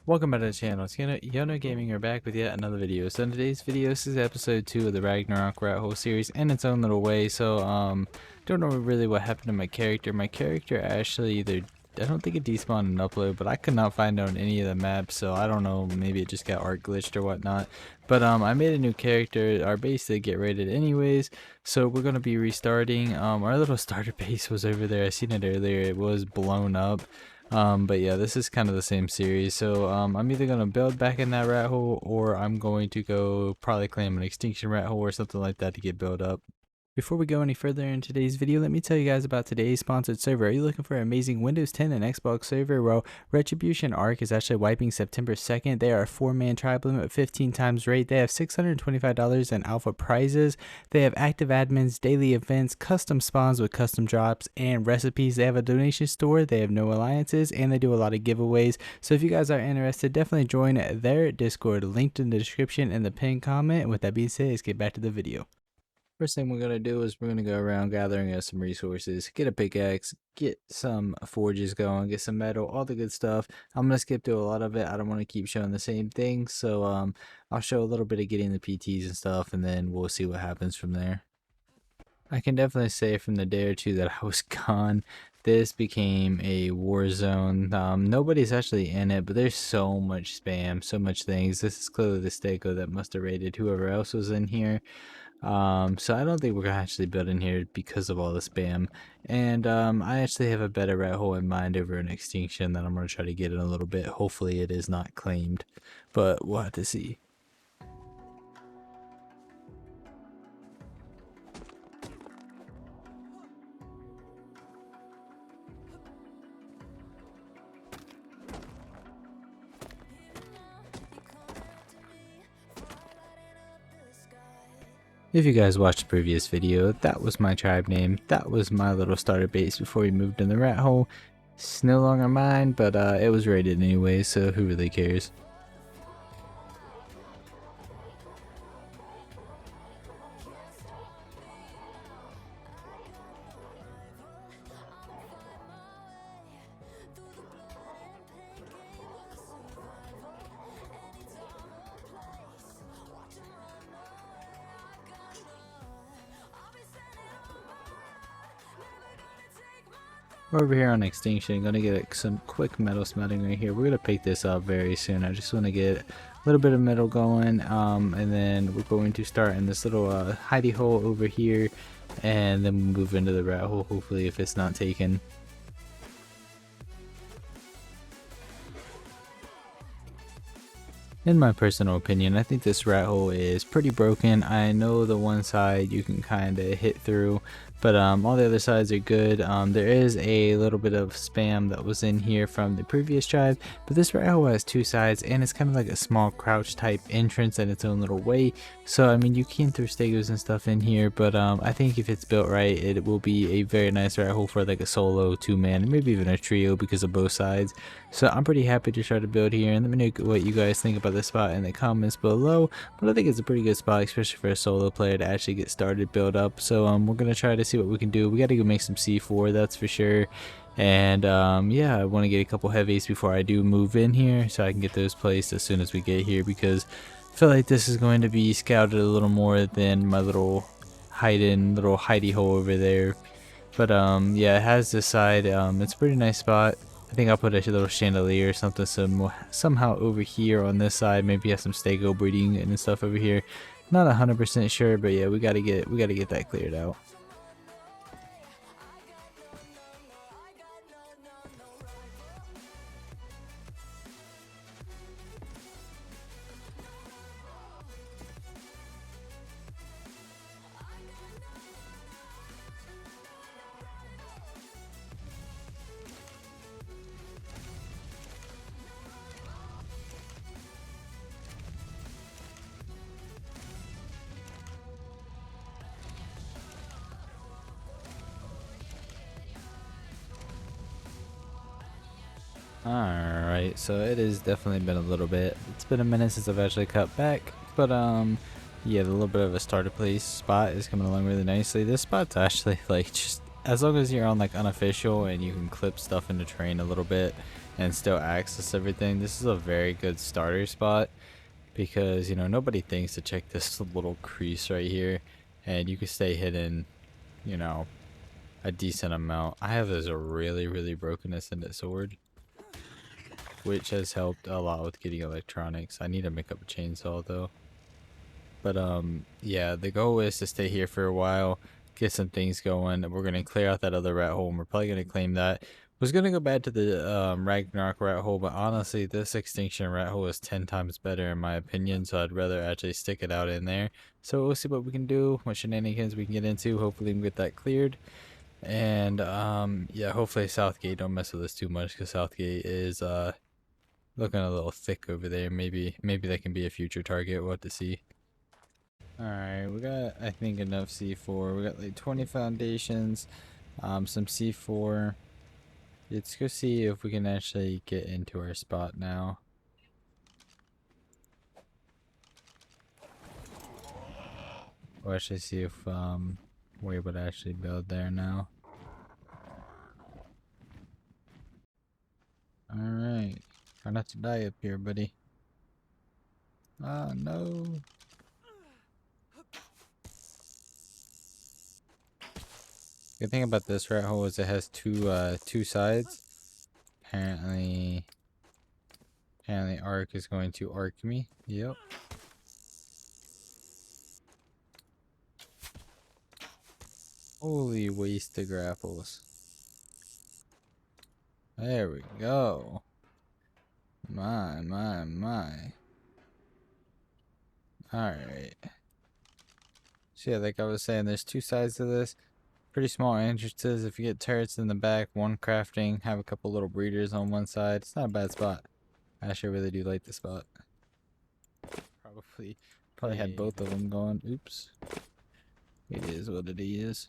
Welcome back to the channel. It's YoNo Gaming are back with yet another video. So in today's video, this is episode 2 of the Ragnarok Rathole series in its own little way. So don't know really what happened to my character. My character actually I don't think it despawned and upload, but I could not find it on any of the maps, so I don't know, maybe it just got art glitched or whatnot. But I made a new character. Our base did get raided anyways, so we're gonna be restarting. Our little starter base was over there. I seen it earlier. It was blown up. But yeah, this is kind of the same series. So I'm either gonna build back in that rat hole, or I'm going to go probably claim an Extinction Rathole or something like that to get built up. Before we go any further in today's video, let me tell you guys about today's sponsored server. Are you looking for an amazing Windows 10 and Xbox server? Well, Retribution Arc is actually wiping September 2nd. They are a 4-man tribe limit with 15 times rate. They have $625 in alpha prizes. They have active admins, daily events, custom spawns with custom drops, and recipes. They have a donation store. They have no alliances, and they do a lot of giveaways. So if you guys are interested, definitely join their Discord, linked in the description and the pinned comment. And with that being said, let's get back to the video. First thing we're going to do is we're going to go around gathering us some resources, get a pickaxe, get some forges going, get some metal, all the good stuff. I'm going to skip through a lot of it. I don't want to keep showing the same thing, so I'll show a little bit of getting the PTs and stuff, and then we'll see what happens from there. I can definitely say from the day or two that I was gone, this became a war zone. Nobody's actually in it, but there's so much spam, so much things. This is clearly the Stako that must have raided whoever else was in here. So I don't think we're gonna actually build in here because of all the spam. And I actually have a better rat hole in mind over an extinction that I'm gonna try to get in a little bit. Hopefully it is not claimed, but we'll have to see. If you guys watched the previous video, that was my tribe name. That was my little starter base before we moved in the rat hole. It's no longer mine, but it was raided anyway, so who really cares? We're over here on Extinction, gonna get some quick metal smelting right here. We're gonna pick this up very soon. I just want to get a little bit of metal going, and then we're going to start in this little hidey hole over here, and then we'll move into the rat hole, hopefully, if it's not taken. In my personal opinion, I think this rat hole is pretty broken. I know the one side you can kind of hit through, but all the other sides are good. There is a little bit of spam that was in here from the previous tribe, but this rat hole has two sides, and it's kind of like a small crouch type entrance in its own little way. So I mean, you can throw stegos and stuff in here, but I think if it's built right, it will be a very nice rat hole for like a solo, 2-man, maybe even a trio because of both sides. So I'm pretty happy to try to build here, and let me know what you guys think about this spot in the comments below. But I think it's a pretty good spot, especially for a solo player to actually get started, build up. So we're gonna try to see what we can do. We got to go make some C4, that's for sure. And yeah, I want to get a couple heavies before I do move in here, so I can get those placed as soon as we get here, because I feel like this is going to be scouted a little more than my little hidey hole over there. But yeah, it has this side. It's a pretty nice spot. I think I'll put a little chandelier or something somehow over here on this side. Maybe have some stego breeding and stuff over here. Not 100% sure, but yeah, we gotta get that cleared out. Alright, so it has definitely been a little bit. It's been a minute since I've actually cut back, but yeah, the little bit of a starter place spot is coming along really nicely. This spot's actually like, just as long as you're on like unofficial and you can clip stuff in the terrain a little bit, and still access everything, this is a very good starter spot because, you know, nobody thinks to check this little crease right here, and you can stay hidden, you know, a decent amount. I have this really broken ascendant sword, which has helped a lot with getting electronics. I need to make up a chainsaw though. But yeah, the goal is to stay here for a while, get some things going. We're gonna clear out that other rat hole, and we're probably gonna claim that. Was gonna go back to the Ragnarok rat hole, but honestly, this Extinction rat hole is 10 times better in my opinion, so I'd rather actually stick it out in there. So we'll see what we can do, what shenanigans we can get into. Hopefully we can get that cleared. And yeah, hopefully Southgate don't mess with us too much, because Southgate is looking a little thick over there. Maybe that can be a future target. We'll have to see. Alright, we got, I think, enough C4. We got like 20 foundations, some C4. Let's go see if we can actually get into our spot now. We'll actually see if we're able to actually build there now. Alright, try not to die up here, buddy. Ah, no. Good thing about this rat hole is it has two sides. Apparently arc is going to arc me. Yep. Holy waste of grapples. There we go. My. Alright. So yeah, like I was saying, there's two sides to this. Pretty small entrances. If you get turrets in the back, one crafting, have a couple little breeders on one side. It's not a bad spot. I actually really do like the spot. Probably had both of them going. Oops. It is what it is.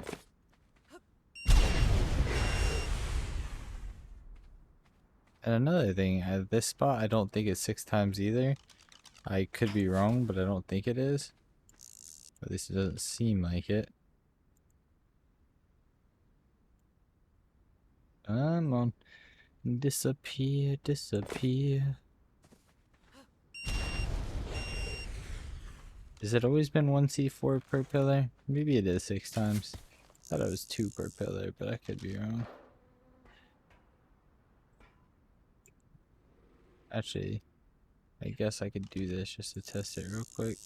And another thing, this spot I don't think it's 6 times either. I could be wrong, but I don't think it is. At least it doesn't seem like it. Come on. Disappear. Has it always been 1 C4 per pillar? Maybe it is 6 times. I thought it was 2 per pillar, but I could be wrong. Actually, I guess I could do this just to test it real quick.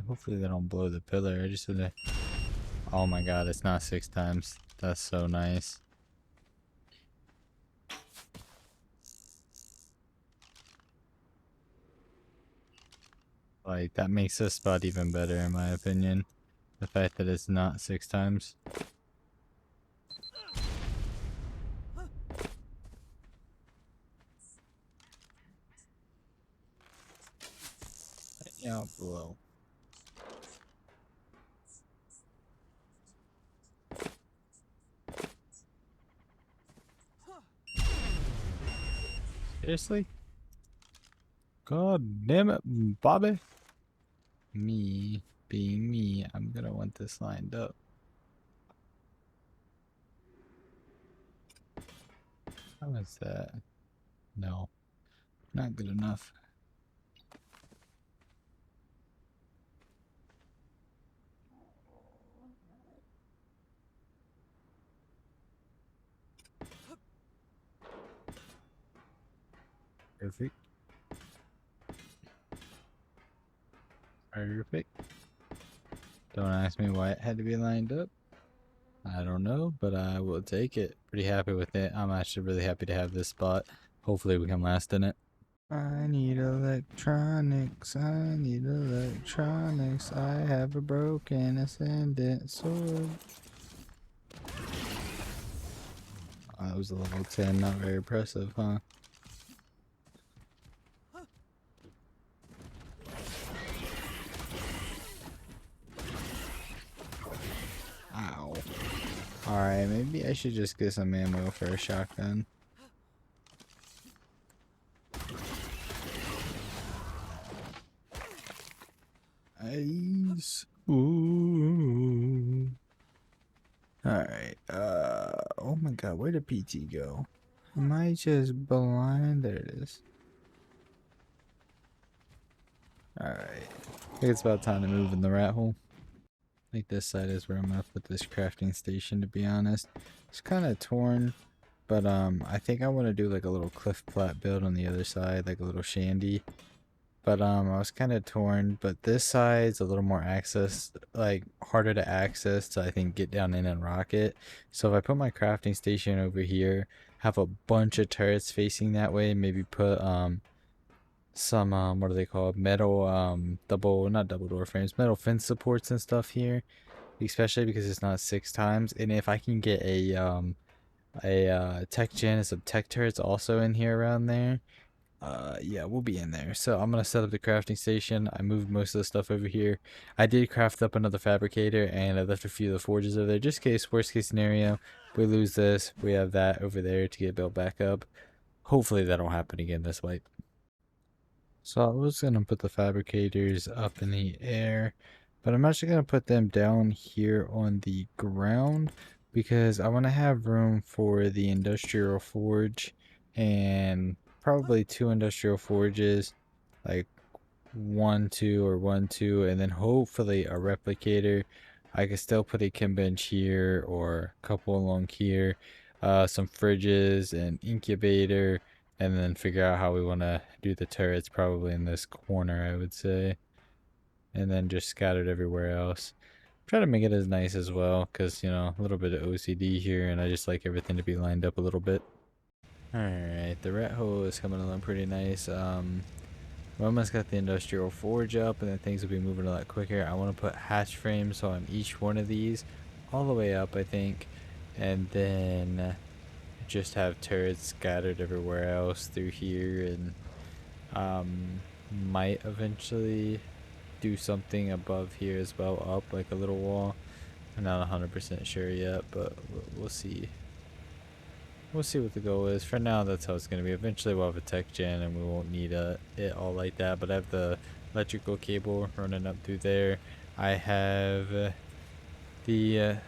Hopefully they don't blow the pillar. I just wanna... Oh my god, it's not 6 times. That's so nice. Like, that makes this spot even better in my opinion. The fact that it's not 6 times. Yeah, below. Seriously? God damn it, Bobby. Me being me, I'm gonna want this lined up. How is that? No, not good enough. Perfect. Perfect. Don't ask me why it had to be lined up. I don't know, but I will take it. Pretty happy with it. I'm actually really happy to have this spot. Hopefully we can last in it. I need electronics. I have a broken ascendant sword. Oh, that was a level 10. Not very impressive, huh? Ow. Alright, maybe I should just get some ammo for a shotgun. Ooh. Alright, oh my god, where did PT go? Am I just blind? There it is. Alright. I think it's about time to move in the rat hole. I think this side is where I'm gonna put this crafting station, to be honest. It's kind of torn, but I think I want to do like a little cliff plat build on the other side, like a little shandy. But I was kind of torn, but this side's a little more access, like harder to access to I think get down in and rock it. So if I put my crafting station over here, have a bunch of turrets facing that way, maybe put some what are they called, metal double, not double door frames, metal fence supports and stuff here, especially because it's not 6 times. And if I can get a tech gen and some tech turrets also in here around there, yeah, we'll be in there. So I'm gonna set up the crafting station. I moved most of the stuff over here. I did craft up another fabricator, and I left a few of the forges over there just in case, worst case scenario, we lose this, we have that over there to get built back up. Hopefully that'll happen again this wipe. So I was gonna put the fabricators up in the air, but I'm actually gonna put them down here on the ground because I want to have room for the industrial forge and probably 2 industrial forges, like 1 2 or 1 2, and then hopefully a replicator. I could still put a chem bench here or a couple along here, some fridges, an incubator, and then figure out how we want to do the turrets, probably in this corner I would say, and then just scattered everywhere else. Try to make it as nice as well, because you know, a little bit of OCD here, and I just like everything to be lined up a little bit. Alright, the rat hole is coming along pretty nice. We almost got the industrial forge up, and then things will be moving a lot quicker. I want to put hatch frames on each one of these all the way up, I think, and then just have turrets scattered everywhere else through here, and might eventually do something above here as well, up like a little wall. I'm not 100% sure yet, but we'll see. We'll see what the goal is. For now, that's how it's going to be. Eventually, we'll have a tech gen and we won't need it all like that. But I have the electrical cable running up through there. I have the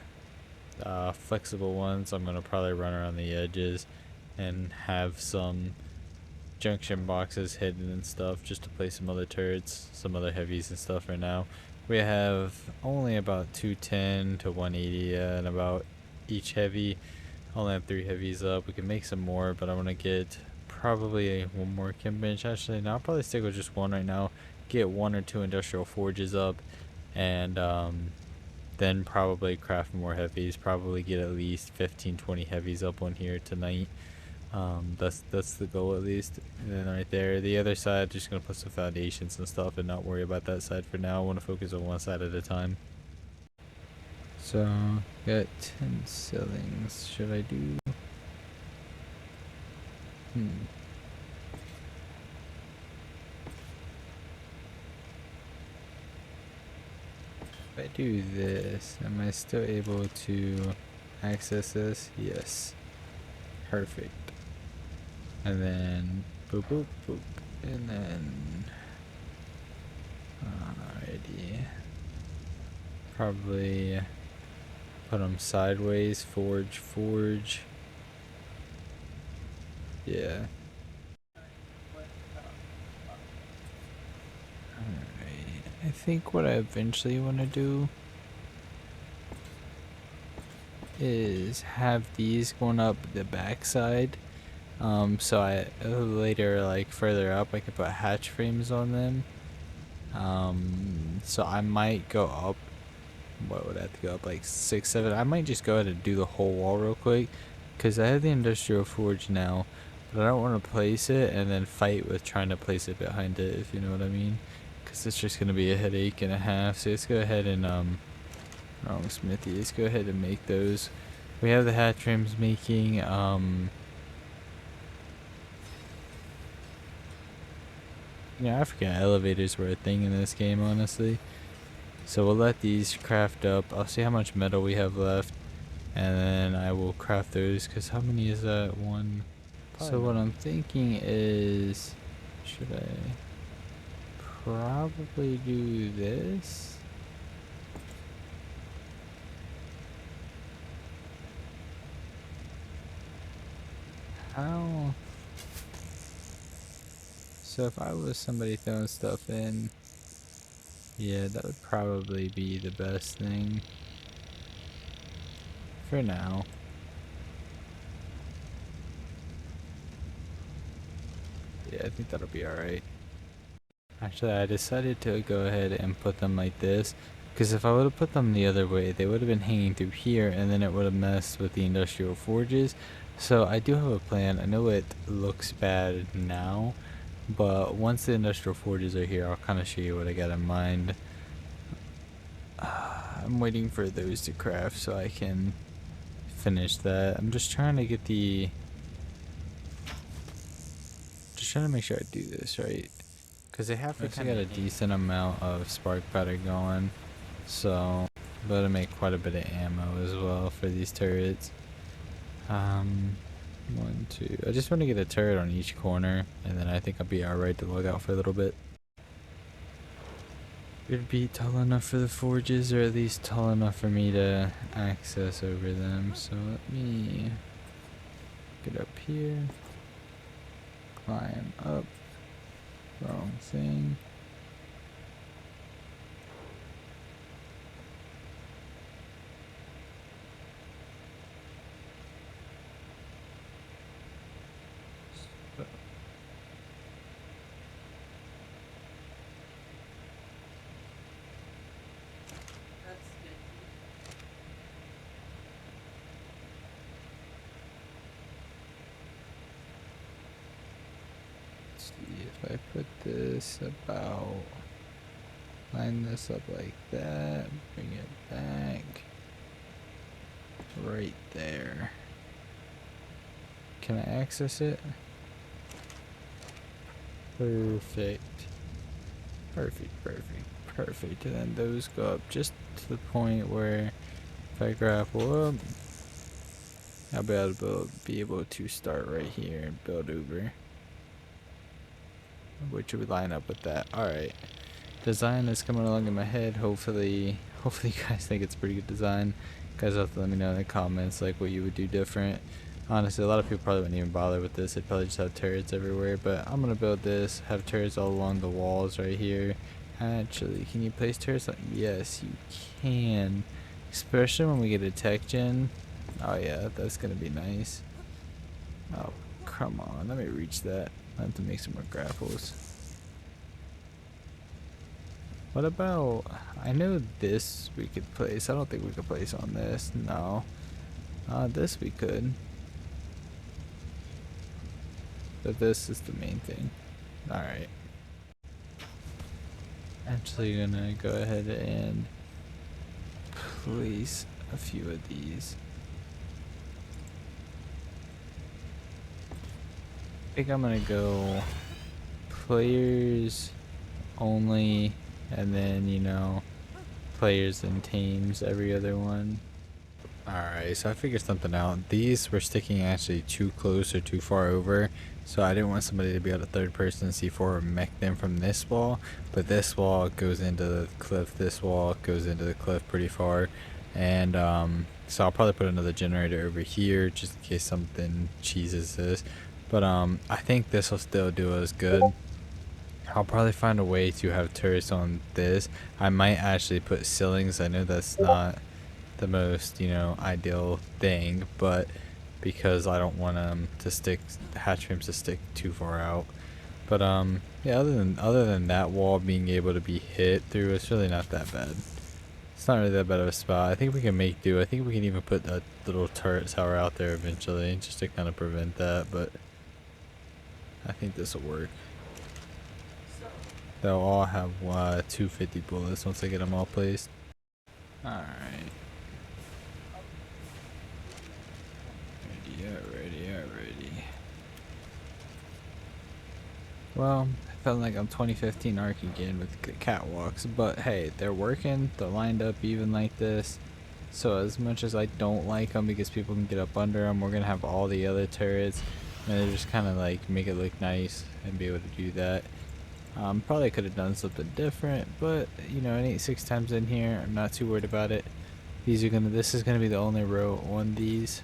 flexible ones. I'm going to probably run around the edges and have some junction boxes hidden and stuff just to place some other turrets, some other heavies and stuff right now. We have only about 210 to 180 and about each heavy. I only have 3 heavies up. We can make some more, but I want to get probably 1 more chem bench. Actually, no, I'll probably stick with just 1 right now. Get 1 or 2 industrial forges up, and then probably craft more heavies. Probably get at least 15-20 heavies up on here tonight. That's the goal at least. And then right there, the other side, just gonna put some foundations and stuff and not worry about that side for now. I want to focus on one side at a time. So, got 10 ceilings. Should I do? If I do this, am I still able to access this? Yes. Perfect. And then, boop, boop, boop. And then, alrighty. Probably put them sideways, forge. Yeah. Alright. I think what I eventually want to do is have these going up the backside. So I later, like further up, I could put hatch frames on them. So I might go up. What would I have to go up, like 6, 7? I might just go ahead and do the whole wall real quick, because I have the industrial forge now, but I don't want to place it and then fight with trying to place it behind it, if you know what I mean, because it's just gonna be a headache and a half. So let's go ahead and wrong smithy. Let's go ahead and make those. We have the hatch frames making. Yeah, I forgot elevators were a thing in this game, honestly. So we'll let these craft up. I'll see how much metal we have left, and then I will craft those, because how many is that? 1. So what I'm thinking is, should I probably do this? how... So if I was somebody throwing stuff in, yeah, that would probably be the best thing. For now. Yeah, I think that'll be alright. Actually, I decided to go ahead and put them like this, because if I would have put them the other way, they would have been hanging through here, and then it would have messed with the industrial forges. So I do have a plan. I know it looks bad now, but once the industrial forges are here, I'll kind of show you what I got in mind. I'm waiting for those to craft so I can finish that. I'm just trying to get the... Just trying to make sure I do this right. Because they have to kind of got a decent amount of spark powder going. So, but to make quite a bit of ammo as well for these turrets. 1, 2. I just want to get a turret on each corner, and then I think I'll be alright to log out for a little bit. It'd be tall enough for the forges, or at least tall enough for me to access over them. So let me get up here, climb up. Wrong thing. See if I put this about, line this up like that, bring it back right there. Can I access it? Perfect. Perfect. And then those go up just to the point where if I grapple up, I'll be able to start right here and build over. Which would line up with that. Alright. Design is coming along in my head. Hopefully you guys think it's a pretty good design. You guys have to let me know in the comments like what you would do different. Honestly, a lot of people probably wouldn't even bother with this. They'd probably just have turrets everywhere. But I'm gonna build this, have turrets all along the walls right here. Actually, can you place turrets? Yes, you can. Especially when we get a tech gen. Oh yeah, that's gonna be nice. Oh, come on. Let me reach that. I have to make some more grapples. What about... I know this we could place. I don't think we could place on this. No. This we could. But this is the main thing. Alright. Actually gonna go ahead and place a few of these. I think I'm gonna go players only, and then, you know, players and teams every other one. Alright, so I figured something out. These were sticking actually too close or too far over, so I didn't want somebody to be able to third person C4 or mech them from this wall, but this wall goes into the cliff, this wall goes into the cliff pretty far, and so I'll probably put another generator over here just in case something cheeses this. But I think this will still do us good. I'll probably find a way to have turrets on this. I might actually put ceilings. I know that's not the most, you know, ideal thing, but because I don't want to stick hatch frames to stick too far out. But yeah, other than that wall being able to be hit through, it's really not that bad. It's not really that bad of a spot. I think we can make do. I think we can even put a little turret tower out there eventually just to kind of prevent that, but I think this will work. They'll all have 250 bullets once I get them all placed. Alright. Already. Well, I felt like I'm 2015 Arc again with the catwalks, but hey, they're working. They're lined up even like this. So as much as I don't like them because people can get up under them, we're gonna have all the other turrets. And they just kind of like make it look nice and be able to do that. Probably could have done something different, but you know, it ain't 6 times in here. I'm not too worried about it. This is gonna be the only row on these.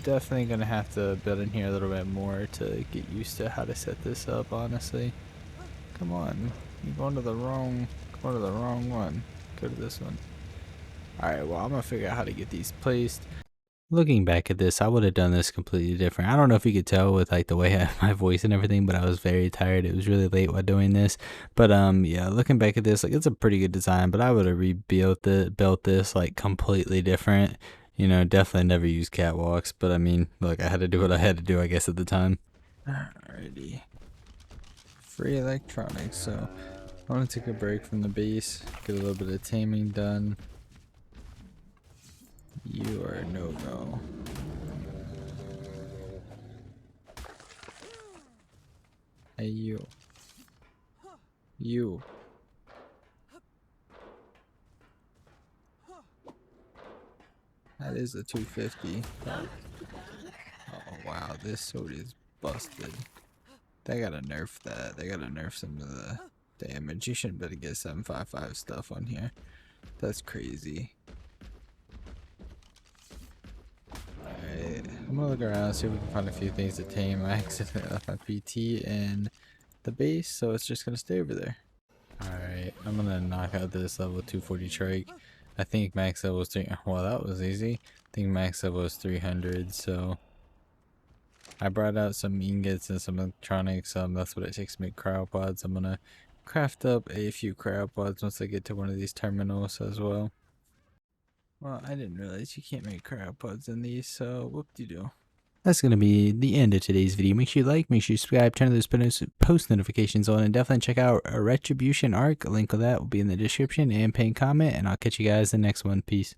Definitely gonna have to build in here a little bit more to get used to how to set this up, honestly. Come on, you're going to the wrong one. Go to this one. Alright, well, I'm gonna figure out how to get these placed. Looking back at this, I would have done this completely different. I don't know if you could tell with like the way I have my voice and everything, but I was very tired. It was really late while doing this. But yeah, looking back at this, like it's a pretty good design, but I would have built this like completely different. You know, definitely never used catwalks, but I mean, look, I had to do what I had to do, I guess, at the time. Alrighty. Free electronics, so I want to take a break from the base, get a little bit of taming done. You are no-no. Hey, you. You. That is a 250. Oh wow, this sword is busted. They gotta nerf that. They gotta nerf some of the damage. You shouldn't be able to get 755 stuff on here. That's crazy. Alright, I'm gonna look around, see if we can find a few things to tame. I accidentally left my PT in the base, so it's just gonna stay over there. Alright, I'm gonna knock out this level 240 trike. I think max level was 3. Well, that was easy. I think max level was 300, so I brought out some ingots and some electronics. That's what it takes to make cryopods. I'm gonna craft up a few cryopods once I get to one of these terminals as well. Well, I didn't realize you can't make cryopods in these, so whoop-de-doo. That's going to be the end of today's video. Make sure you like, make sure you subscribe, turn those post notifications on, and definitely check out a Retribution arc. A link of that will be in the description and pinned comment, and I'll catch you guys in the next one. Peace.